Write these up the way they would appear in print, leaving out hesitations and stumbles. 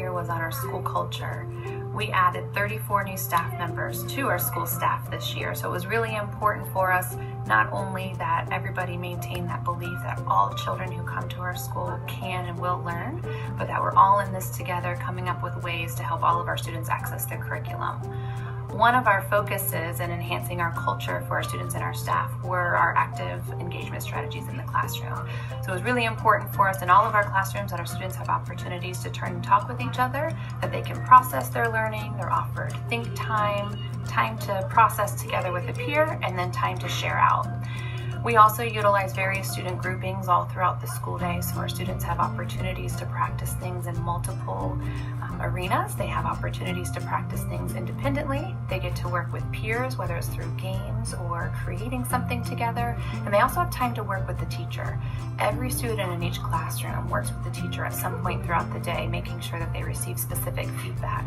year was on our school culture. We added 34 new staff members to our school staff this year, so it was really important for us not only that everybody maintain that belief that all children who come to our school can and will learn, but that we're all in this together, coming up with ways to help all of our students access their curriculum. One of our focuses in enhancing our culture for our students and our staff were our active engagement strategies in the classroom. So it was really important for us in all of our classrooms that our students have opportunities to turn and talk with each other, that they can process their learning, they're offered think time, time to process together with a peer, and then time to share out. We also utilize various student groupings all throughout the school day, so our students have opportunities to practice things in multiple arenas. They have opportunities to practice things independently. They get to work with peers, whether it's through games or creating something together, and they also have time to work with the teacher. Every student in each classroom works with the teacher at some point throughout the day, making sure that they receive specific feedback.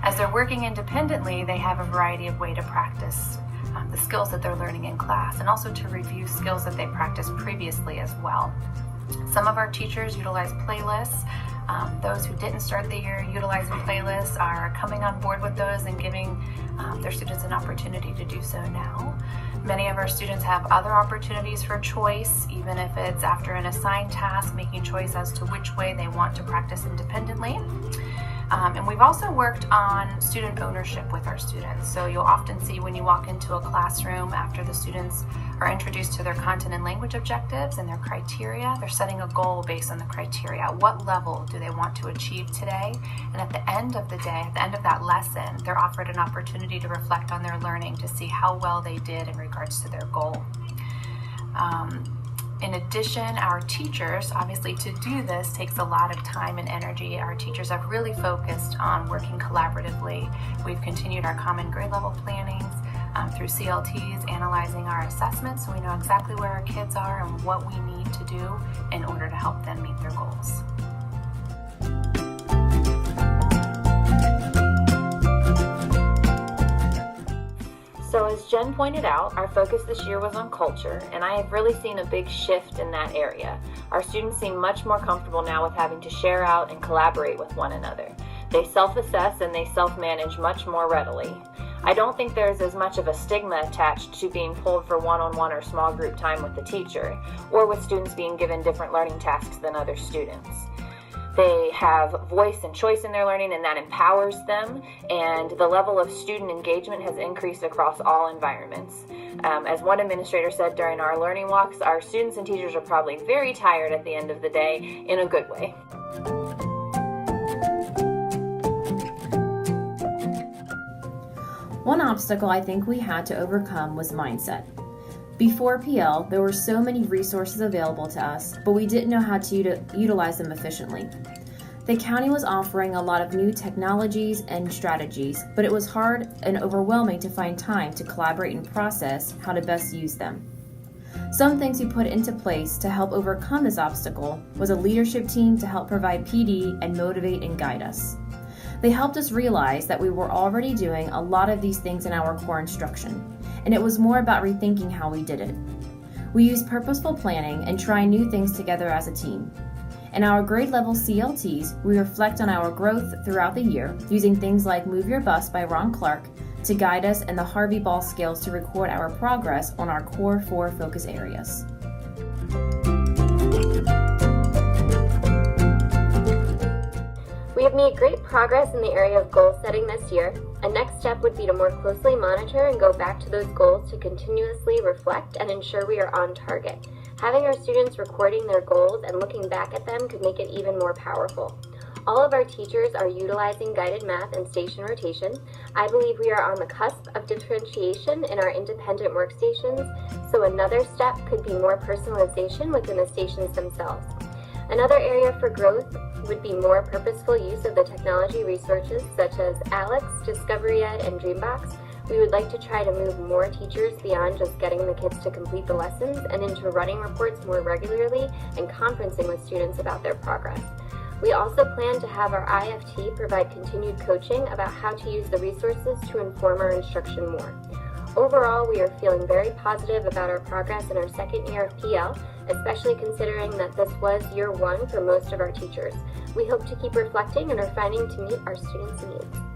As they're working independently, they have a variety of ways to practice the skills that they're learning in class, and also to review skills that they practiced previously as well. Some of our teachers utilize playlists. Those who didn't start the year utilizing playlists are coming on board with those and giving their students an opportunity to do so now. Many of our students have other opportunities for choice, even if it's after an assigned task, making choice as to which way they want to practice independently. And we've also worked on student ownership with our students. So you'll often see when you walk into a classroom after the students are introduced to their content and language objectives and their criteria, they're setting a goal based on the criteria. What level do they want to achieve today? And at the end of the day, at the end of that lesson, they're offered an opportunity to reflect on their learning to see how well they did in regards to their goal. In addition, our teachers, obviously to do this takes a lot of time and energy. Our teachers have really focused on working collaboratively. We've continued our common grade level plannings through CLTs, analyzing our assessments so we know exactly where our kids are and what we need to do in order to help them meet their goals. So as Jen pointed out, our focus this year was on culture, and I have really seen a big shift in that area. Our students seem much more comfortable now with having to share out and collaborate with one another. They self-assess and they self-manage much more readily. I don't think there's as much of a stigma attached to being pulled for one-on-one or small group time with the teacher, or with students being given different learning tasks than other students. They have voice and choice in their learning, and that empowers them, and the level of student engagement has increased across all environments. As one administrator said during our learning walks, our students and teachers are probably very tired at the end of the day in a good way. One obstacle I think we had to overcome was mindset. Before PL, there were so many resources available to us, but we didn't know how to utilize them efficiently. The county was offering a lot of new technologies and strategies, but it was hard and overwhelming to find time to collaborate and process how to best use them. Some things we put into place to help overcome this obstacle was a leadership team to help provide PD and motivate and guide us. They helped us realize that we were already doing a lot of these things in our core instruction, and it was more about rethinking how we did it. We used purposeful planning and trying new things together as a team. In our grade level CLTs, we reflect on our growth throughout the year using things like Move Your Bus by Ron Clark to guide us, and the Harvey Ball scales to record our progress on our core 4 focus areas. We have made great progress in the area of goal setting this year. A next step would be to more closely monitor and go back to those goals to continuously reflect and ensure we are on target. Having our students recording their goals and looking back at them could make it even more powerful. All of our teachers are utilizing guided math and station rotation. I believe we are on the cusp of differentiation in our independent workstations, so another step could be more personalization within the stations themselves. Another area for growth would be more purposeful use of the technology resources such as Alex, Discovery Ed, and Dreambox. We would like to try to move more teachers beyond just getting the kids to complete the lessons and into running reports more regularly and conferencing with students about their progress. We also plan to have our IFT provide continued coaching about how to use the resources to inform our instruction more. Overall, we are feeling very positive about our progress in our second year of PL, especially considering that this was year one for most of our teachers. We hope to keep reflecting and refining to meet our students' needs.